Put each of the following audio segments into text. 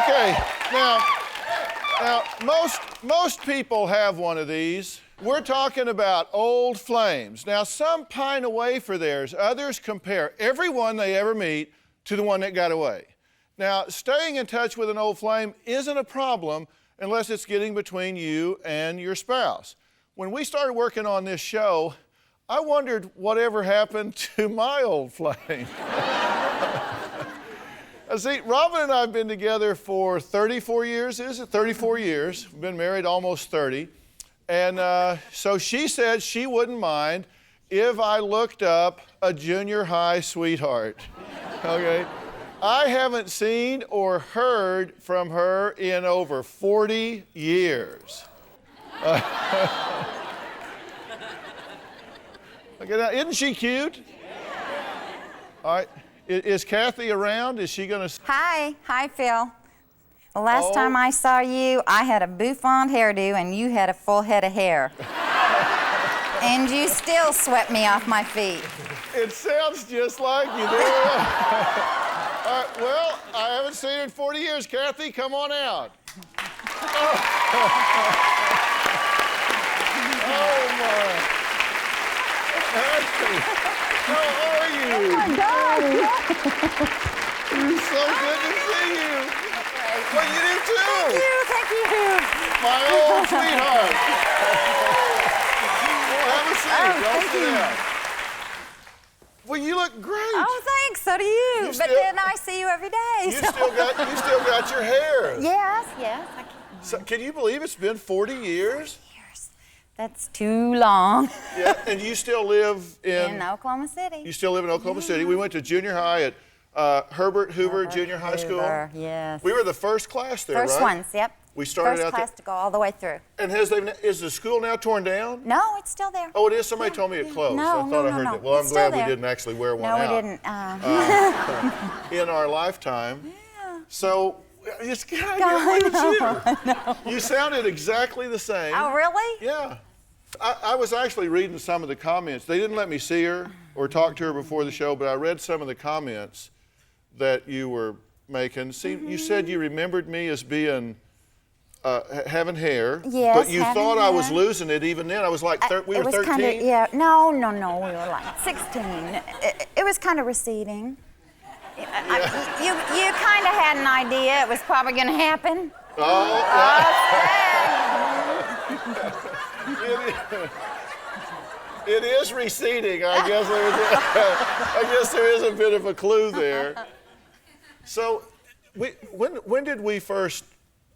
Okay, now most people have one of these. We're talking about old flames. Now, some pine away for theirs. Others compare everyone they ever meet to the one that got away. Now, staying in touch with an old flame isn't a problem unless it's getting between you and your spouse. When we started working on this show, I wondered whatever happened to my old flame. See, Robin and I have been together for 34 years, is it? 34 years. We've been married almost 30. And so she said she wouldn't mind if I looked up a junior high sweetheart, okay? I haven't seen or heard from her in over 40 years. Okay, now, isn't she cute? All right. Is Kathy around? Is she gonna? Hi, Phil. The last time I saw you, I had a bouffant hairdo and you had a full head of hair. And you still swept me off my feet. It sounds just like you do. All right, well, I haven't seen her in 40 years. Kathy, come on out. Oh my. Hey. How are you? Oh my God! It's so good to see you. Well, you do too. Thank you. My old sweetheart. Well, have a seat. Thank you. Down. Well, you look great. Oh, thanks. So do you. But then I see you every day. You still got your hair. Yes. I can. So, can you believe it's been 40 years? That's too long. Yeah, and you still live in Oklahoma City. You still live in Oklahoma City. We went to junior high at Herbert Hoover Junior High School. Yes. We were the first class there, First right? ones, yep. We started first out class there. to go all the way through. And is the school now torn down? No, it's still there. Oh, it is? Somebody told me it closed. No, I thought I heard that. Well, I'm glad we didn't actually wear one out. No, we didn't. In our lifetime. Yeah. So, it's I can't believe it's you. You sounded exactly the same. Oh, really? Yeah. I was actually reading some of the comments. They didn't let me see her or talk to her before the show, but I read some of the comments that you were making. See, you said you remembered me as being, having hair. Yes, but you thought I was losing it even then. I was like, we were 13? Kinda, no, we were like 16. It was kind of receding. Yeah. You kind of had an idea it was probably going to happen. It is receding. I guess there is a bit of a clue there. So, when did we first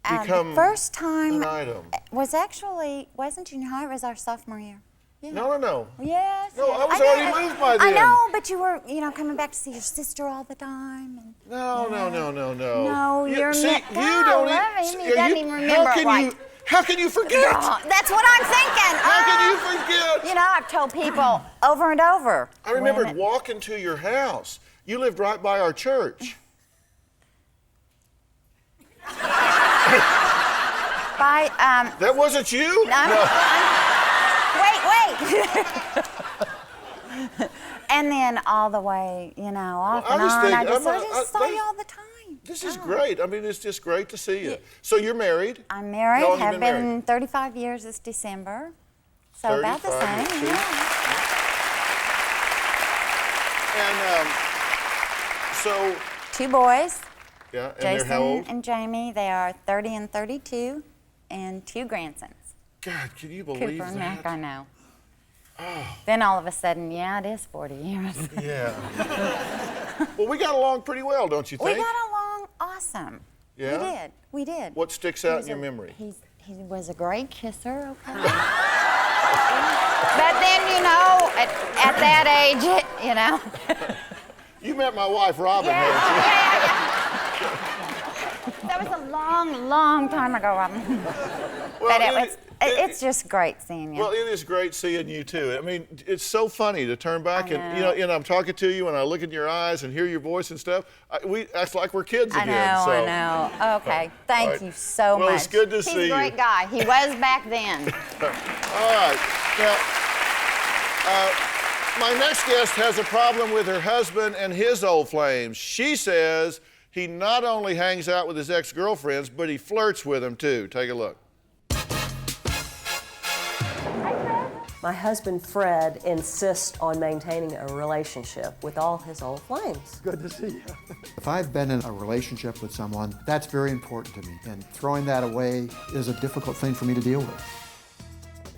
become the first time an item? wasn't junior high, it was our sophomore year. Yeah. No. Yes. No, I was already moved by then. I know, but you were, coming back to see your sister all the time. And, No. No, you don't even remember it right. How can you forget? That's what I'm thinking. How can you forget? I've told people over and over. I remembered walking to your house. You lived right by our church. That wasn't you? Wait. And then all the way, off and on. I just saw you all the time. This is great. I mean, it's just great to see you. So you're married? I'm married. How long have you been married? 35 years this December. So about the same. And so. 2 boys. Yeah, and Jason they're how old? and Jamie. They are 30 and 32, and 2 grandsons. God, can you believe Cooper and that? Mac, I know. Oh. Then all of a sudden, it is 40 years. Yeah. Well, we got along pretty well, don't you think? We got along awesome. Yeah? We did. What sticks out in your memory? He was a great kisser, okay? But then, at that age, You met my wife, Robin, yeah. That was a long, long time ago, Robin. Well, but it's just great seeing you. Well, it is great seeing you too. I mean, it's so funny to turn back and and I'm talking to you and I look in your eyes and hear your voice and stuff. We act like we're kids again. I know. Okay, thank you so much. Well, it's good to see you. He's a great guy. He was back then. All right. Now, my next guest has a problem with her husband and his old flames. She says He not only hangs out with his ex-girlfriends, but he flirts with them too. Take a look. My husband, Fred, insists on maintaining a relationship with all his old flames. Good to see you. If I've been in a relationship with someone, that's very important to me. And throwing that away is a difficult thing for me to deal with.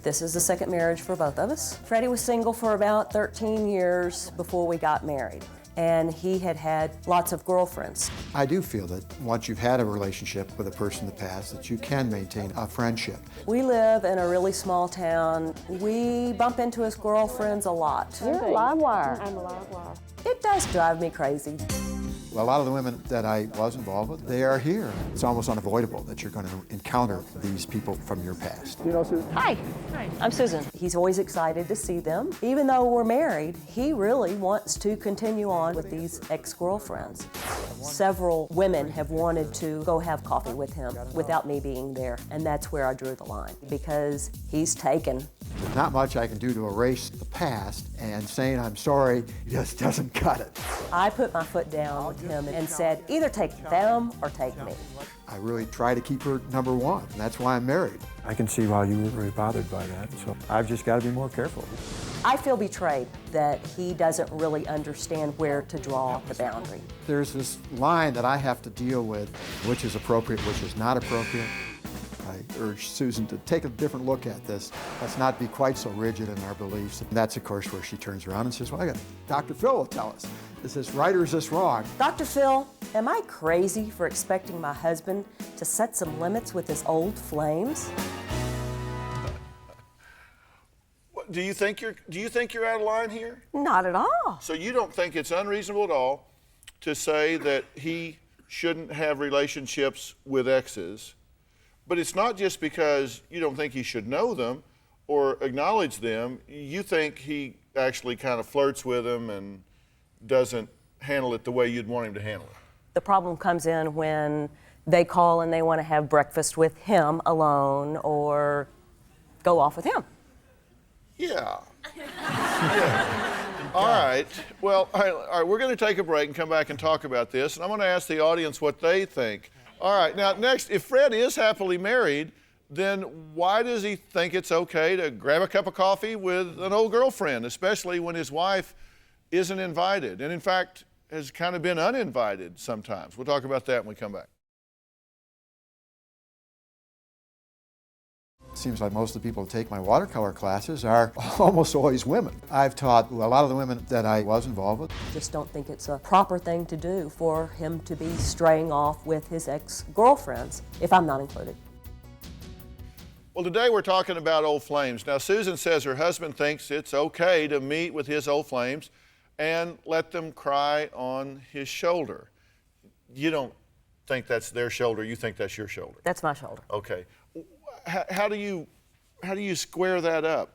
This is the second marriage for both of us. Freddie was single for about 13 years before we got married, and he had had lots of girlfriends. I do feel that once you've had a relationship with a person in the past, that you can maintain a friendship. We live in a really small town. We bump into his girlfriends a lot. You're a live wire. I'm a live wire. It does drive me crazy. A lot of the women that I was involved with, they are here. It's almost unavoidable that you're going to encounter these people from your past. You know Susan? Hi. Hi, I'm Susan. He's always excited to see them. Even though we're married, he really wants to continue on with these ex-girlfriends. Several women have wanted to go have coffee with him without me being there, and that's where I drew the line, because he's taken. There's not much I can do to erase the past, and saying I'm sorry just doesn't cut it. I put my foot down with him and said, either take them or take me. I really try to keep her number one, and that's why I'm married. I can see why you were very bothered by that, so I've just got to be more careful. I feel betrayed that he doesn't really understand where to draw the boundary. There's this line that I have to deal with, which is appropriate, which is not appropriate. I urge Susan to take a different look at this. Let's not be quite so rigid in our beliefs. And that's, of course, where she turns around and says, well, DrPhil will tell us. Is this right or is this wrong? DrPhil, am I crazy for expecting my husband to set some limits with his old flames? Do you think you're out of line here? Not at all. So you don't think it's unreasonable at all to say that he shouldn't have relationships with exes, but it's not just because you don't think he should know them or acknowledge them. You think he actually kind of flirts with them and doesn't handle it the way you'd want him to handle it. The problem comes in when they call and they want to have breakfast with him alone or go off with him. Yeah. Yeah. All right. Well, all right, we're going to take a break and come back and talk about this. And I'm going to ask the audience what they think. All right. Now, next, if Fred is happily married, then why does he think it's okay to grab a cup of coffee with an old girlfriend, especially when his wife isn't invited, and in fact, has kind of been uninvited sometimes? We'll talk about that when we come back. It seems like most of the people who take my watercolor classes are almost always women. I've taught a lot of the women that I was involved with. Just don't think it's a proper thing to do for him to be straying off with his ex-girlfriends, if I'm not included. Well, today we're talking about old flames. Now, Susan says her husband thinks it's okay to meet with his old flames and let them cry on his shoulder. You don't think that's their shoulder, you think that's your shoulder. That's my shoulder. Okay. How do you square that up?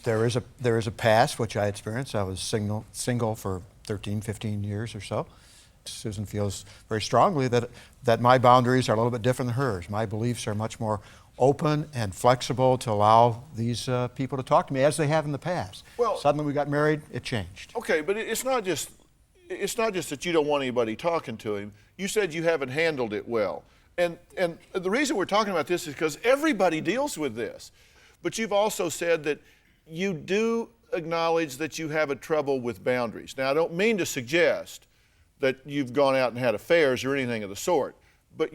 There is a past which I experienced. I was single for 13, 15 years or so. Susan feels very strongly that my boundaries are a little bit different than hers. My beliefs are much more open and flexible to allow these people to talk to me as they have in the past. Well, suddenly we got married, it changed. Okay, but it's not just that you don't want anybody talking to him. You said you haven't handled it well. And the reason we're talking about this is because everybody deals with this. But you've also said that you do acknowledge that you have a trouble with boundaries. Now, I don't mean to suggest that you've gone out and had affairs or anything of the sort, but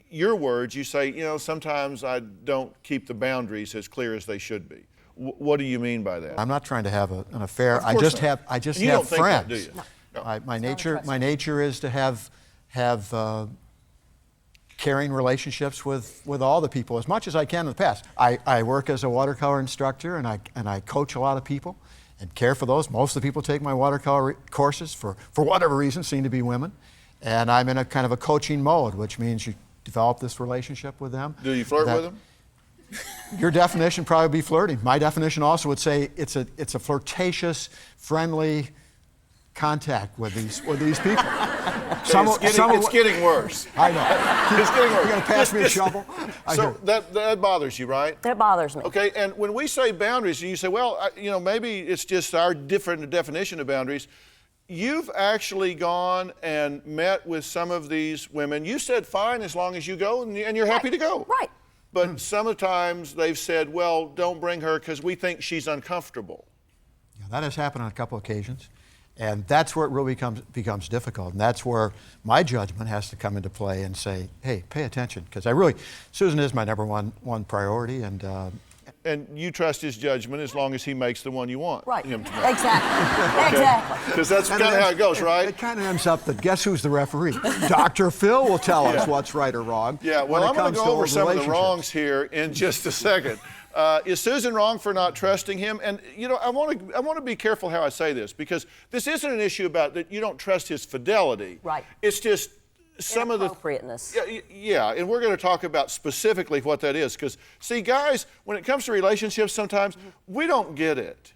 your words, you say, sometimes I don't keep the boundaries as clear as they should be. What do you mean by that? I'm not trying to have an affair. I just have you don't think friends. that, do you? No. My nature is to have caring relationships with all the people as much as I can in the past. I work as a watercolor instructor and I coach a lot of people and care for those. Most of the people who take my watercolor courses for whatever reason seem to be women. And I'm in a kind of a coaching mode, which means you develop this relationship with them. Do you flirt with them? Your definition would probably be flirting. My definition also would say it's a flirtatious, friendly contact with these people. It's getting worse. I know. It's getting worse. You're going to pass me a shovel? So that bothers you, right? That bothers me. Okay, and when we say boundaries, and you say, well, maybe it's just our different definition of boundaries. you've actually gone and met with some of these women. You said fine as long as you go, and you're happy to go. Right. But sometimes they've said, well, don't bring her because we think she's uncomfortable. Yeah, that has happened on a couple occasions. And that's where it really becomes difficult. And that's where my judgment has to come into play and say, hey, pay attention. Because Susan is my number one priority. And you trust his judgment as long as he makes the one you want Right. him to make. Exactly. Exactly. Because that's kind of how it goes, right? It kind of ends up that guess who's the referee? DrPhil will tell us what's right or wrong. Yeah, well, I'm going to go over some of the wrongs here in just a second. Is Susan wrong for not trusting him? And you know, I want to be careful how I say this, because this isn't an issue about that you don't trust his fidelity. Right. It's just some of the inappropriateness. Yeah, and we're going to talk about specifically what that is, because see, guys, when it comes to relationships, sometimes we don't get it.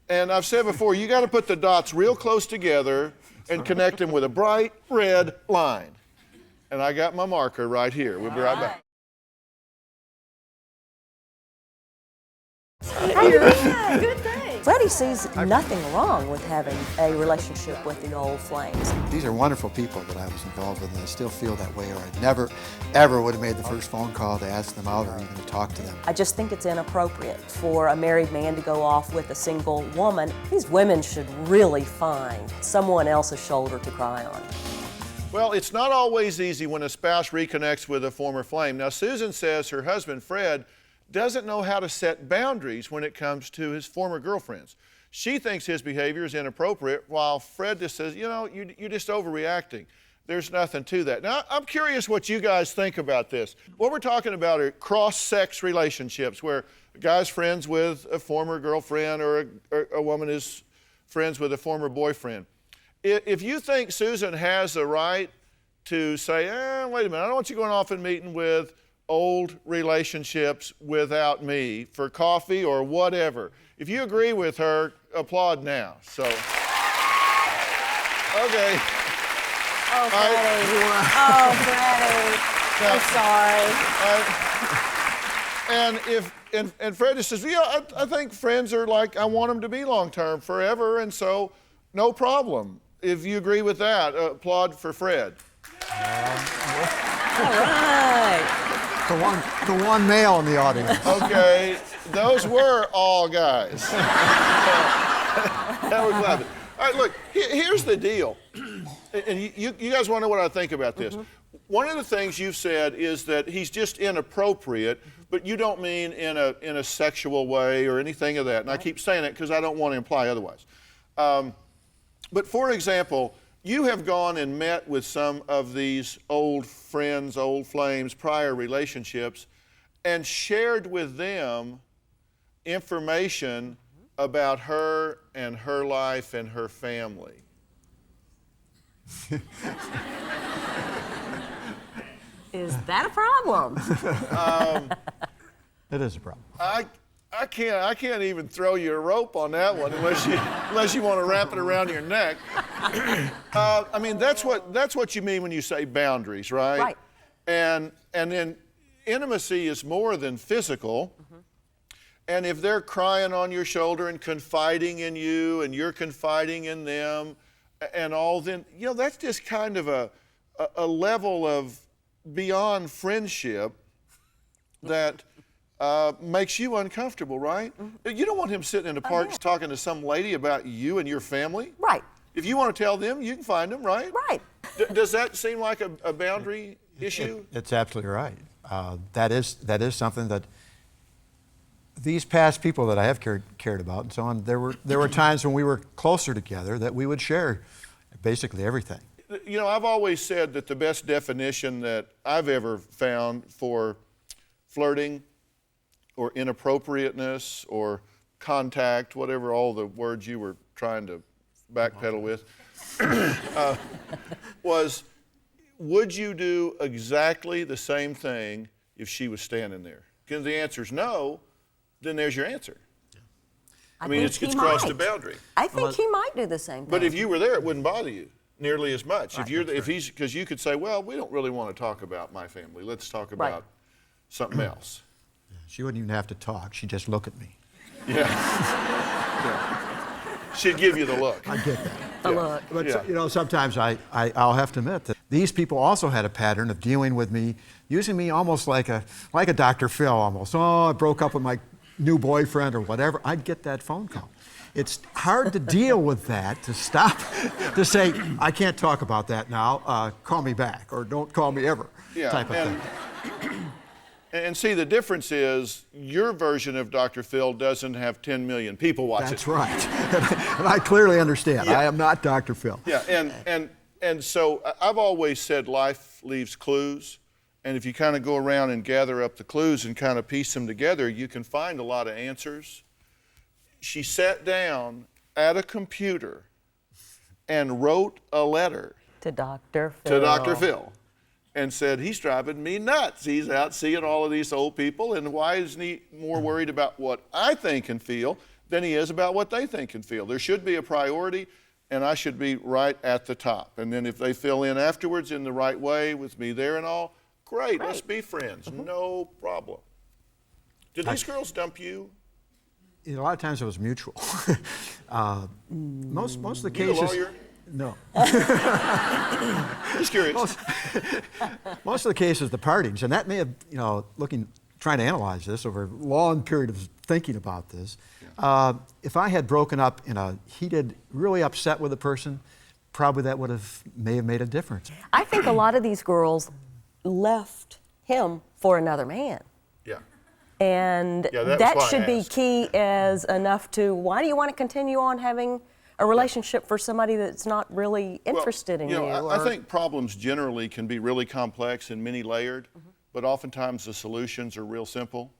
And I've said before, you got to put the dots real close together and connect them with a bright red line. And I got my marker right here. We'll be right back. Good thing. Freddie sees nothing wrong with having a relationship with the old flames. These are wonderful people that I was involved with, and I still feel that way, or I never, ever would have made the first phone call to ask them out or even to talk to them. I just think it's inappropriate for a married man to go off with a single woman. These women should really find someone else's shoulder to cry on. Well, it's not always easy when a spouse reconnects with a former flame. Now, Susan says her husband, Fred, doesn't know how to set boundaries when it comes to his former girlfriends. She thinks his behavior is inappropriate, while Fred just says, you know, you're just overreacting. There's nothing to that. Now, I'm curious what you guys think about this. What we're talking about are cross-sex relationships, where a guy's friends with a former girlfriend or a woman is friends with a former boyfriend. If you think Susan has the right to say, wait a minute, I don't want you going off and meeting with old relationships without me for coffee or whatever. If you agree with her, applaud now. So, okay. Oh, Freddie. Oh, Freddie. I'm sorry. And Fred just says, yeah, I think friends are like, I want them to be long-term, forever, and so no problem. If you agree with that, applaud for Fred. All right. The one male in the audience. Okay, those were all guys. That was glad. All right, look, here's the deal. And you guys want to know what I think about this. One of the things you've said is that he's just inappropriate, but you don't mean in a sexual way or anything of that. And I keep saying it because I don't want to imply otherwise. But for example, you have gone and met with some of these old friends, old flames, prior relationships, and shared with them information about her and her life and her family. Is that a problem? It is a problem. I can't even throw you a rope on that one unless you want to wrap it around your neck. I mean, that's what you mean when you say boundaries, right? Right. And then intimacy is more than physical. And if they're crying on your shoulder and confiding in you and you're confiding in them and all, then, you know, that's just kind of a level of beyond friendship that makes you uncomfortable, right? You don't want him sitting in the park talking to some lady about you and your family. Right. If you want to tell them, you can find them, right? Right. Does that seem like a boundary issue? It's absolutely right. That is something that these past people that I have cared about and so on, there were times when we were closer together that we would share basically everything. You know, I've always said that the best definition that I've ever found for flirting or inappropriateness or contact, whatever all the words you were trying to backpedal with, was, would you do exactly the same thing if she was standing there? Because the answer is no, then there's your answer. I mean, it's crossed a boundary. I think he might do the same thing. But if you were there, it wouldn't bother you nearly as much. Right. If he's, because you could say, well, we don't really want to talk about my family. Let's talk about something else. She wouldn't even have to talk. She'd just look at me. Yeah. She'd give you the look. I get that. a look. But Yeah. you know, sometimes I'll have to admit that these people also had a pattern of dealing with me, using me almost like a DrPhil almost. Oh, I broke up with my new boyfriend or whatever. I'd get that phone call. It's hard to deal with that, to stop, to say, I can't talk about that now, call me back, or don't call me ever, type of thing. And see, the difference is your version of DrPhil doesn't have 10 million people watching. That's right. And I clearly understand. Yeah. I am not DrPhil. Yeah, and so I've always said life leaves clues, and if you kind of go around and gather up the clues and kind of piece them together, you can find a lot of answers. She sat down at a computer and wrote a letter To Dr. to Phil. Dr. Phil and said, he's driving me nuts. He's out seeing all of these old people, and why isn't he more worried about what I think and feel than he is about what they think and feel? There should be a priority, and I should be right at the top. And then if they fill in afterwards in the right way with me there and all, great, let's be friends, no problem. Did these girls dump you? You know, a lot of times it was mutual. Most of the You a cases. lawyer? No. Just curious. Most of the cases, the partings, and that may have, you know, trying to analyze this over a long period of thinking about this. If I had broken up in a heated, really upset with a person, probably that may have made a difference. I think a lot of these girls left him for another man. Yeah. And Yeah, that was that why I should be asked. key as enough to, why do you want to continue on having a relationship for somebody that's not really interested in you? I think problems generally can be really complex and many layered, but oftentimes the solutions are real simple.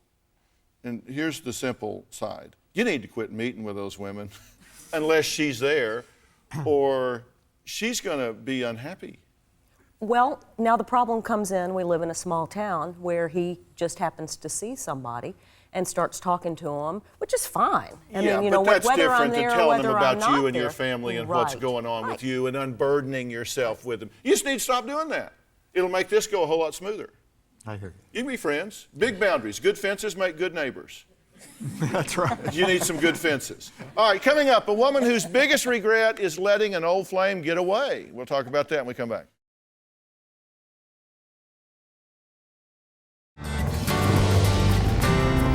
And here's the simple side. You need to quit meeting with those women unless she's there, or she's going to be unhappy. Well, now the problem comes in, we live in a small town where he just happens to see somebody and starts talking to him, which is fine. I mean, you know, but that's whether I'm different there than or telling them whether I'm about not you and your there. family and what's Right. going on Right. with you and unburdening yourself with them. You just need to stop doing that. It'll make this go a whole lot smoother. I hear you. You can be friends. Big boundaries. Good fences make good neighbors. That's right. You need some good fences. All right, coming up, a woman whose biggest regret is letting an old flame get away. We'll talk about that when we come back.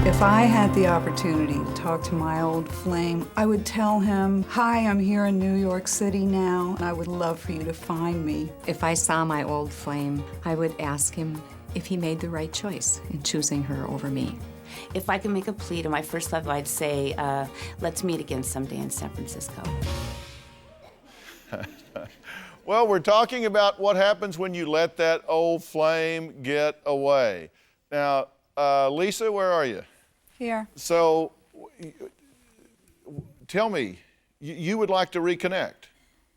If I had the opportunity to talk to my old flame, I would tell him, hi, I'm here in New York City now, and I would love for you to find me. If I saw my old flame, I would ask him if he made the right choice in choosing her over me. If I could make a plea to my first love, I'd say, let's meet again someday in San Francisco. Well, we're talking about what happens when you let that old flame get away. Now, Lisa, where are you? Here. So, tell me, you would like to reconnect?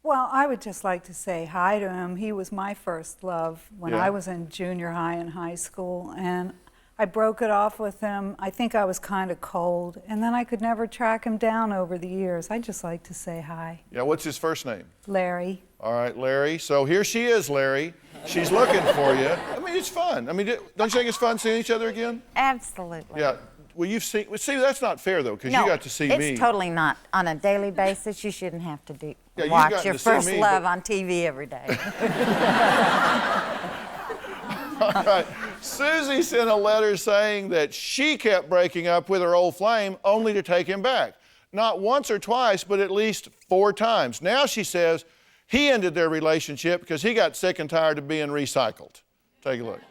Well, I would just like to say hi to him. He was my first love when Yeah. I was in junior high and high school, and I broke it off with him. I think I was kind of cold, and then I could never track him down over the years. I'd just like to say hi. Yeah, what's his first name? Larry. All right, Larry. So here she is, Larry. She's looking for you. I mean, it's fun. I mean, don't you think it's fun seeing each other again? Absolutely. Yeah. Well, see, that's not fair, though, because you got to see me. it's totally not. On a daily basis, you shouldn't have to Yeah, you've watch gotten your to see first me, love but- on TV every day. All right. Susie sent a letter saying that she kept breaking up with her old flame only to take him back. Not once or twice, but at least 4 times. Now she says he ended their relationship because he got sick and tired of being recycled. Take a look.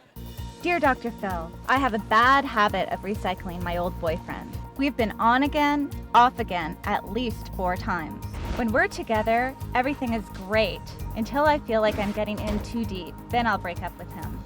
Dear Dr. Phil, I have a bad habit of recycling my old boyfriend. We've been on again, off again, at least 4 times. When we're together, everything is great until I feel like I'm getting in too deep. Then I'll break up with him.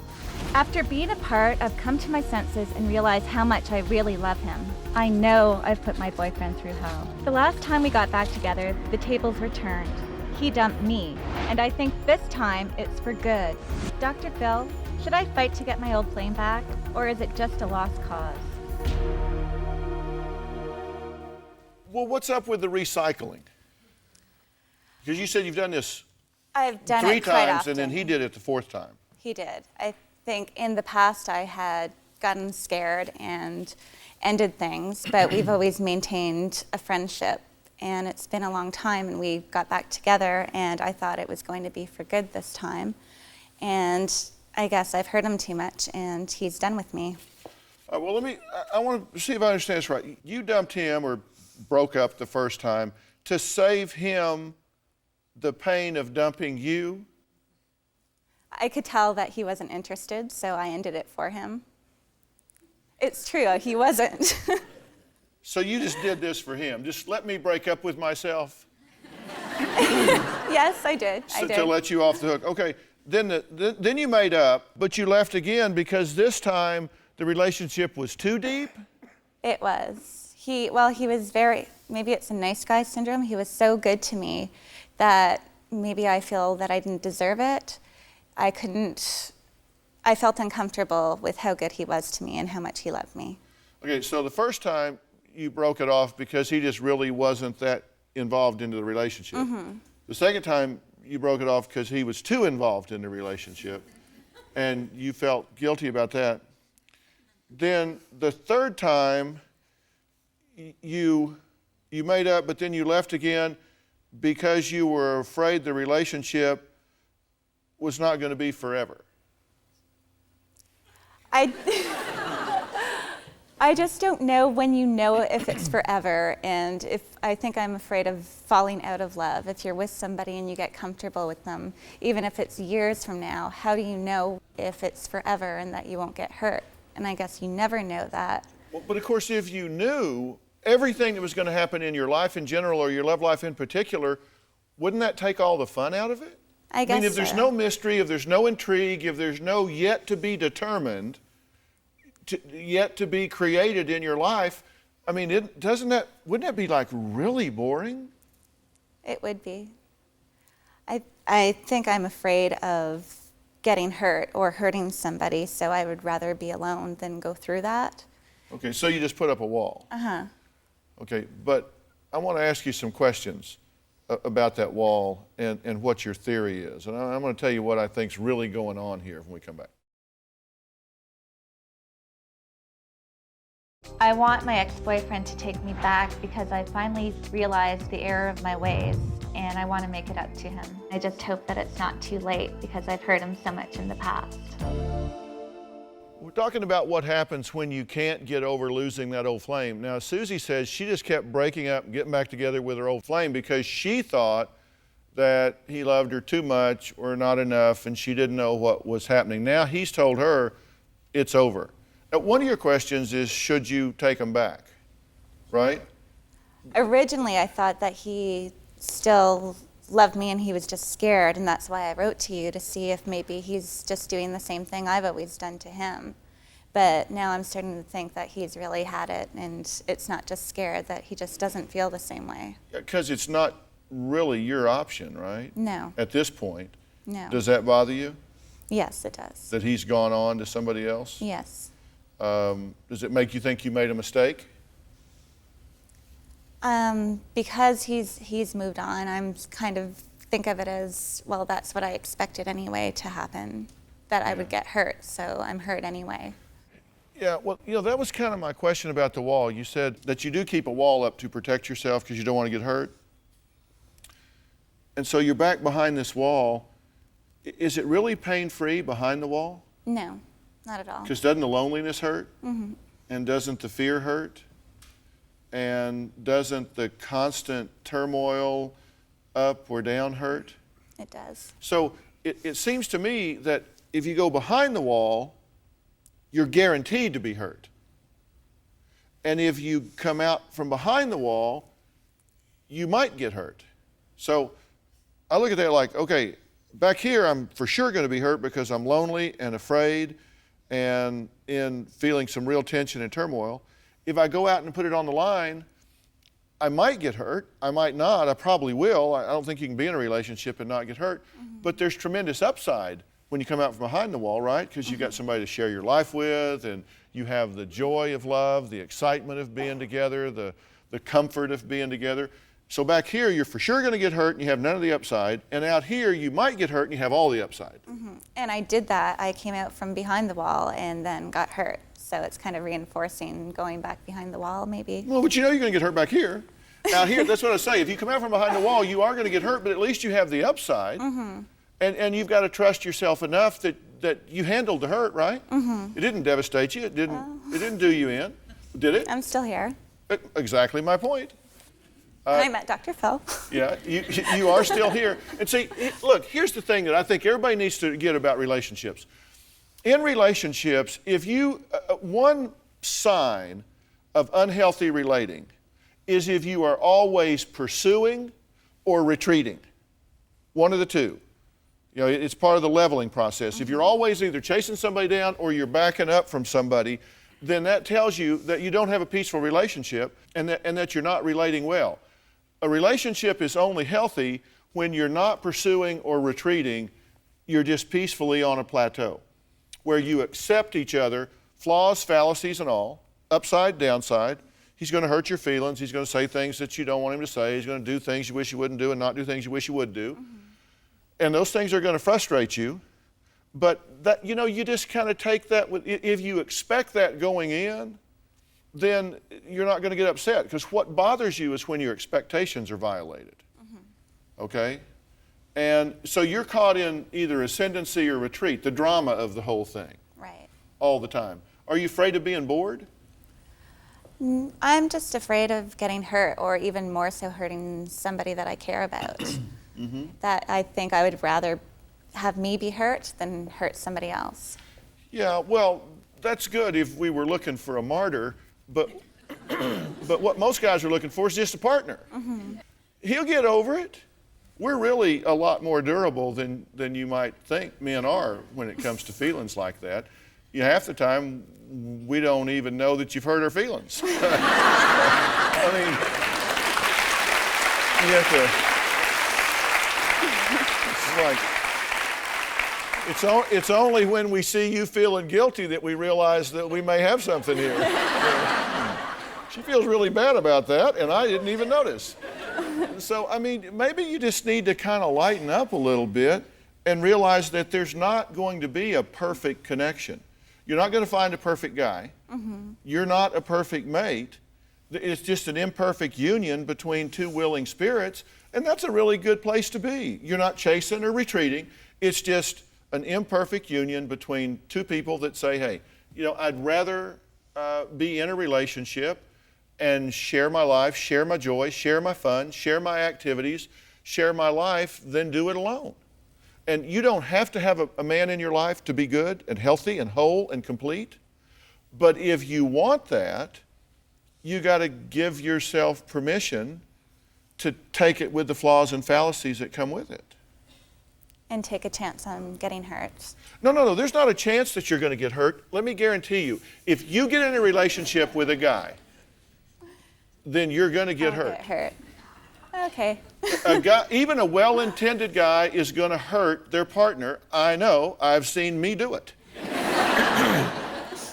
After being apart, I've come to my senses and realized how much I really love him. I know I've put my boyfriend through hell. The last time we got back together, the tables were turned. He dumped me, and I think this time it's for good. Dr. Phil, should I fight to get my old flame back, or is it just a lost cause? Well, what's up with the recycling? Because you said you've done this I've done 3 it quite times, often. and then he did it the 4th time. He did. I think in the past I had gotten scared and ended things, but we've always maintained a friendship. and it's been a long time, and we got back together, and I thought it was going to be for good this time. And I guess I've hurt him too much, and he's done with me. Well, I want to see if I understand this right. You dumped him or broke up the first time to save him the pain of dumping you? I could tell that he wasn't interested, so I ended it for him. It's true, he wasn't. So you just did this for him. Just let me break up with myself? Yes, I did. I did. To let you off the hook. Okay, then you made up, but you left again because this time the relationship was too deep? It was. He was very, maybe it's a nice guy syndrome. He was so good to me that maybe I feel that I didn't deserve it. I felt uncomfortable with how good he was to me and how much he loved me. Okay, so the first time you broke it off because he just really wasn't that involved into the relationship. Mm-hmm. The second time you broke it off because he was too involved in the relationship and you felt guilty about that. Then the third time you made up, but then you left again because you were afraid the relationship was not going to be forever. I just don't know when you know if it's forever, and I think I'm afraid of falling out of love. If you're with somebody and you get comfortable with them, even if it's years from now, how do you know if it's forever and that you won't get hurt? And I guess you never know that. Well, but of course, if you knew everything that was going to happen in your life in general or your love life in particular, wouldn't that take all the fun out of it? I guess mean, if there's so. no mystery, if there's no intrigue, if there's no yet to be determined, yet to be created in your life, I mean, wouldn't that be like really boring? It would be. I think I'm afraid of getting hurt or hurting somebody, so I would rather be alone than go through that. Okay, so you just put up a wall. Uh-huh. Okay, but I want to ask you some questions about that wall and what your theory is. And I'm going to tell you what I think's really going on here when we come back. I want my ex-boyfriend to take me back because I finally realized the error of my ways, and I want to make it up to him. I just hope that it's not too late because I've hurt him so much in the past. We're talking about what happens when you can't get over losing that old flame. Now, Susie says she just kept breaking up and getting back together with her old flame because she thought that he loved her too much or not enough, and she didn't know what was happening. Now he's told her it's over. Now, one of your questions is, should you take him back, right? Originally, I thought that he still loved me and he was just scared, and that's why I wrote to you to see if maybe he's just doing the same thing I've always done to him. But now I'm starting to think that he's really had it, and it's not just scared, that he just doesn't feel the same way. Because it's not really your option, right? No. At this point. No. Does that bother you? Yes, it does. That he's gone on to somebody else? Yes. Does it make you think you made a mistake? Because he's moved on, I'm kind of think of it as, well, that's what I expected anyway to happen, that I would get hurt, so I'm hurt anyway. Yeah, well, that was kind of my question about the wall. You said that you do keep a wall up to protect yourself because you don't want to get hurt. And so you're back behind this wall. Is it really pain-free behind the wall? No, not at all. Because doesn't the loneliness hurt? Mm-hmm. And doesn't the fear hurt? And doesn't the constant turmoil up or down hurt? It does. So it seems to me that if you go behind the wall, you're guaranteed to be hurt. And if you come out from behind the wall, you might get hurt. So I look at that like, okay, back here I'm for sure going to be hurt because I'm lonely and afraid and in feeling some real tension and turmoil. If I go out and put it on the line, I might get hurt. I might not. I probably will. I don't think you can be in a relationship and not get hurt. Mm-hmm. But there's tremendous upside when you come out from behind the wall, right? Because you've got somebody to share your life with, and you have the joy of love, the excitement of being together, the comfort of being together. So back here, you're for sure going to get hurt and you have none of the upside. And out here, you might get hurt and you have all the upside. Mm-hmm. And I did that. I came out from behind the wall and then got hurt. So it's kind of reinforcing going back behind the wall, maybe. Well, but you're going to get hurt back here. Now here, that's what I say. If you come out from behind the wall, you are going to get hurt, but at least you have the upside. And you've got to trust yourself enough that you handled the hurt, right? It didn't devastate you. It didn't do you in, did it? I'm still here. Exactly my point. I met DrPhil. Yeah, you are still here. And see, look, here's the thing that I think everybody needs to get about relationships. In relationships, if you, one sign of unhealthy relating is if you are always pursuing or retreating. One of the two. You know, it's part of the leveling process. If you're always either chasing somebody down or you're backing up from somebody, then that tells you that you don't have a peaceful relationship and that you're not relating well. A relationship is only healthy when you're not pursuing or retreating, you're just peacefully on a plateau where you accept each other, flaws, fallacies, and all, upside, downside. He's going to hurt your feelings. He's going to say things that you don't want him to say. He's going to do things you wish you wouldn't do and not do things you wish you would do. And those things are going to frustrate you. But that, you know, you just kind of take that with, if you expect that going in, then you're not going to get upset, because what bothers you is when your expectations are violated. Okay? And so you're caught in either ascendancy or retreat, the drama of the whole thing. Right. All the time. Are you afraid of being bored? I'm just afraid of getting hurt, or even more so hurting somebody that I care about. That I think I would rather have me be hurt than hurt somebody else. Yeah, well, that's good if we were looking for a martyr, but but what most guys are looking for is just a partner. He'll get over it. We're really a lot more durable than you might think men are when it comes to feelings like that. You know, half the time, we don't even know that you've hurt our feelings. I mean, you have to, it's like, it's only when we see you feeling guilty that we realize that we may have something here. She feels really bad about that, and I didn't even notice. So, I mean, maybe you just need to kind of lighten up a little bit and realize that there's not going to be a perfect connection. You're not going to find a perfect guy. You're not a perfect mate. It's just an imperfect union between two willing spirits, and that's a really good place to be. You're not chasing or retreating. It's just an imperfect union between two people that say, hey, you know, I'd rather be in a relationship and share my life, share my joy, share my fun, share my activities, share my life than do it alone. And you don't have to have a man in your life to be good and healthy and whole and complete. But if you want that, you got to give yourself permission to take it with the flaws and fallacies that come with it. And take a chance on getting hurt. No. There's not a chance that you're going to get hurt. Let me guarantee you, if you get in a relationship with a guy, then you're going to get hurt. Get hurt. Okay. A guy, even a well-intended guy, is going to hurt their partner. I know. I've seen me do it.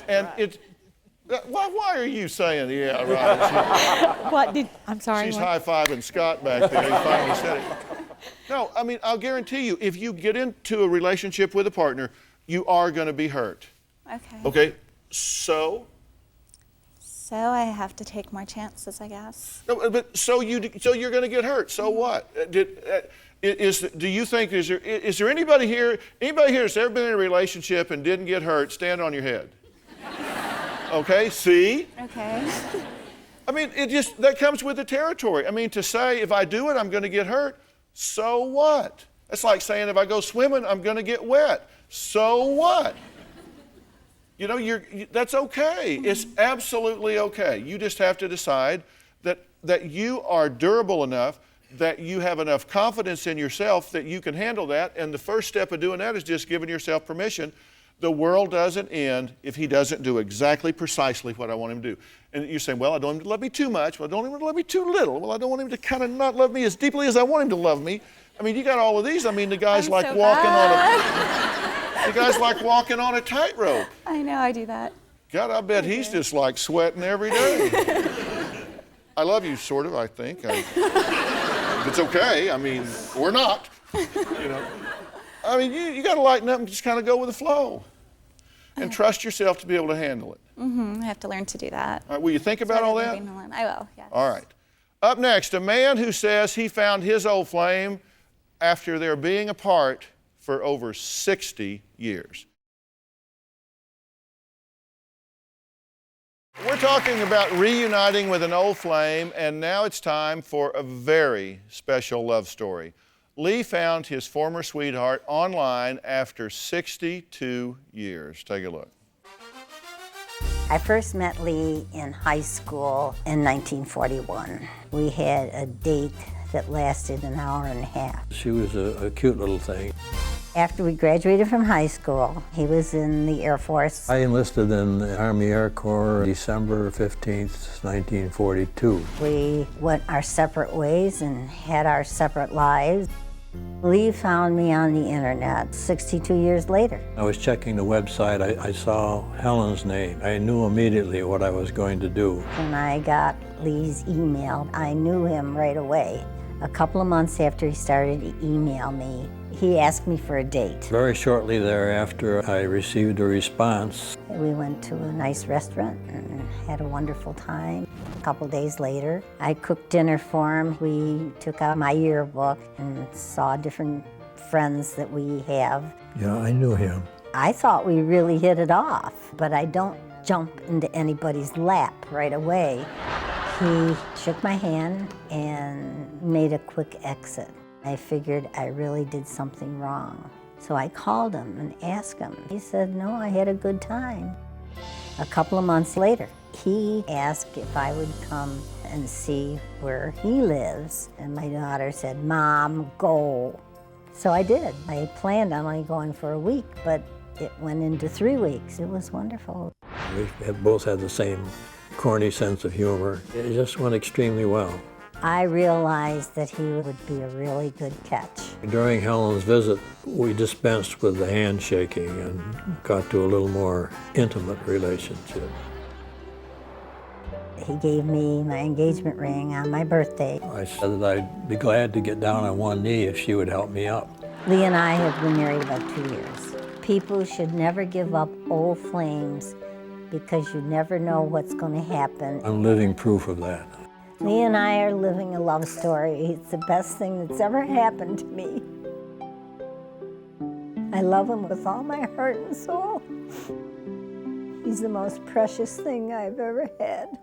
And it's. Why are you saying, yeah, right? I'm sorry. She's high-fiving Scott back there. He finally said it. No, I mean, I'll guarantee you, if you get into a relationship with a partner, you are going to be hurt. Okay. Okay? So I have to take more chances, I guess. No, but so you're going to get hurt. So what? Do you think, is there anybody here that's ever been in a relationship and didn't get hurt? Stand on your head. Okay, see? Okay. I mean, that comes with the territory. I mean, to say, if I do it, I'm going to get hurt, so what? That's like saying, if I go swimming, I'm going to get wet. So what? You know, that's okay. It's absolutely okay. You just have to decide that you are durable enough, that you have enough confidence in yourself that you can handle that. And the first step of doing that is just giving yourself permission. The world doesn't end if he doesn't do exactly precisely what I want him to do. And you're saying, well, I don't want him to love me too much. Well, I don't want him to love me too little. Well, I don't want him to kind of not love me as deeply as I want him to love me. I mean, you got all of these. I mean, the guy's like walking on a tightrope. I know, I do that. God, I bet he's just like sweating every day. I love you, sort of, I think. If it's okay, I mean, or not, you know. I mean, you got to lighten up and just kind of go with the flow. And trust yourself to be able to handle it. I have to learn to do that. All right, will you think about all that? I will, yes. All right. Up next, a man who says he found his old flame after their being apart for over 60 years. We're talking about reuniting with an old flame, and now it's time for a very special love story. Lee found his former sweetheart online after 62 years. Take a look. I first met Lee in high school in 1941. We had a date that lasted an hour and a half. She was a cute little thing. After we graduated from high school, he was in the Air Force. I enlisted in the Army Air Corps December 15th, 1942. We went our separate ways and had our separate lives. Lee found me on the internet 62 years later. I was checking the website. I saw Helen's name. I knew immediately what I was going to do. When I got Lee's email, I knew him right away. A couple of months after he started to email me, he asked me for a date. Very shortly thereafter, I received a response. We went to a nice restaurant and had a wonderful time. A couple days later, I cooked dinner for him. We took out my yearbook and saw different friends that we have. Yeah, I knew him. I thought we really hit it off, but I don't jump into anybody's lap right away. He shook my hand and made a quick exit. I figured I really did something wrong. So I called him and asked him. He said, no, I had a good time. A couple of months later, he asked if I would come and see where he lives. And my daughter said, Mom, go. So I did. I planned on only going for a week, but it went into 3 weeks. It was wonderful. We both had the same corny sense of humor. It just went extremely well. I realized that he would be a really good catch. During Helen's visit, we dispensed with the handshaking and got to a little more intimate relationship. He gave me my engagement ring on my birthday. I said that I'd be glad to get down on one knee if she would help me up. Lee and I have been married about 2 years. People should never give up old flames because you never know what's going to happen. I'm living proof of that. Lee and I are living a love story. It's the best thing that's ever happened to me. I love him with all my heart and soul. He's the most precious thing I've ever had.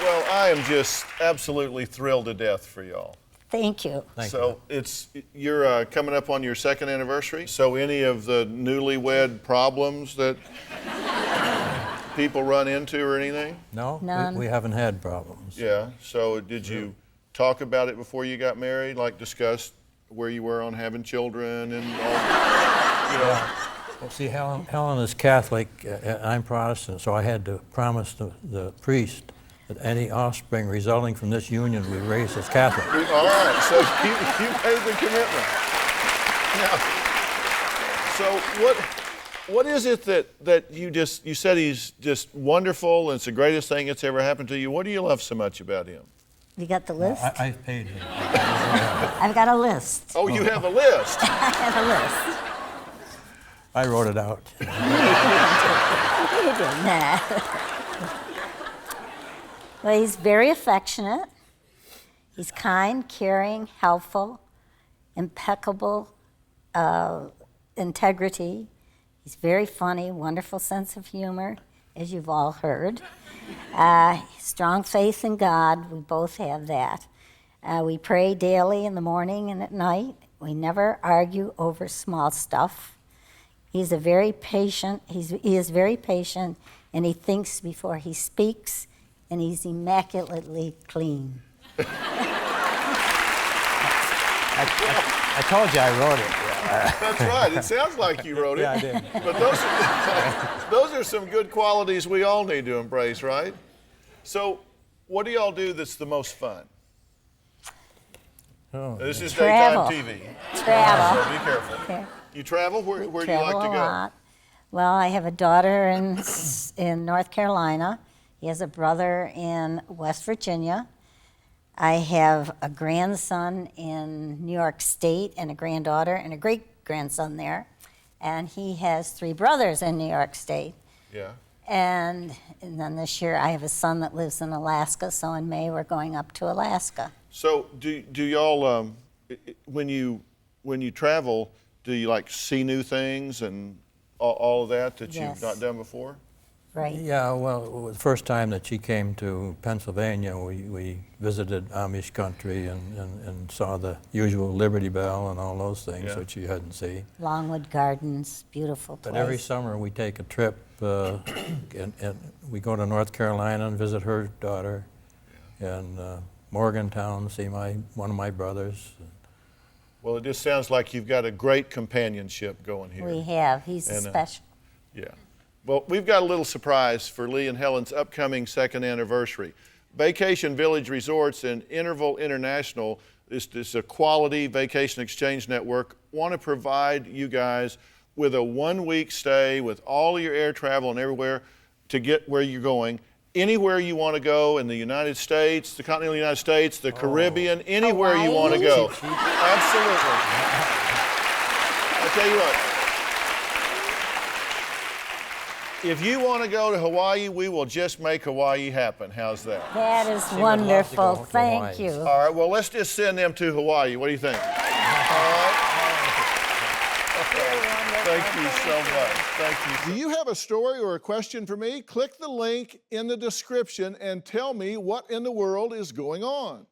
Well, I am just absolutely thrilled to death for y'all. Thank you. So you're coming up on your second anniversary. So any of the newlywed problems that people run into or anything? No, none. We haven't had problems. Yeah. So did you talk about it before you got married? Like discuss where you were on having children and all? You know. Well, see, Helen is Catholic. I'm Protestant, so I had to promise the priest that any offspring resulting from this union we raise as Catholic. All right, so you made the commitment. Now, so what is it that you said he's just wonderful and it's the greatest thing that's ever happened to you? What do you love so much about him? You got the list? I've paid him. I've got a list. Oh, you have a list? I have a list. I wrote it out. You did. Nah. Well, he's very affectionate. He's kind, caring, helpful, impeccable integrity. He's very funny, wonderful sense of humor, as you've all heard. Strong faith in God, we both have that. We pray daily in the morning and at night. We never argue over small stuff. He's a very patient, he is very patient, and he thinks before he speaks, and he's immaculately clean. I told you I wrote it. That's right. It sounds like you wrote it. Yeah, I did. But those are some good qualities we all need to embrace, right? So what do y'all do that's the most fun? Oh, This is Travel. daytime TV. Travel. So be careful. Okay. You travel? Where do you like to Travel go? a lot. Well, I have a daughter in North Carolina. He has a brother in West Virginia. I have a grandson in New York State and a granddaughter and a great grandson there, and he has 3 brothers in New York State. Yeah. And then this year I have a son that lives in Alaska, so in May we're going up to Alaska. So do y'all, when you travel, do you like see new things and all of that Yes. you've not done before? Right. Yeah, well, the first time that she came to Pennsylvania, we visited Amish country and saw the usual Liberty Bell and all those things Yeah. which you hadn't seen. Longwood Gardens, beautiful place. But every summer we take a trip and we go to North Carolina and visit her daughter, and Morgantown, see one of my brothers. Well, it just sounds like you've got a great companionship going here. We have. He's special. Yeah. Well, we've got a little surprise for Lee and Helen's upcoming 2nd anniversary. Vacation Village Resorts and Interval International, this is a quality vacation exchange network, want to provide you guys with a 1-week stay with all of your air travel and everywhere to get where you're going. Anywhere you want to go in the United States, the continental United States, the Caribbean, anywhere you want to go. Absolutely. I'll tell you what. If you want to go to Hawaii, we will just make Hawaii happen. How's that? That is wonderful. Thank you. All right, well, let's just send them to Hawaii. What do you think? All right? Thank you so much. Thank you. Do you have a story or a question for me? Click the link in the description and tell me what in the world is going on.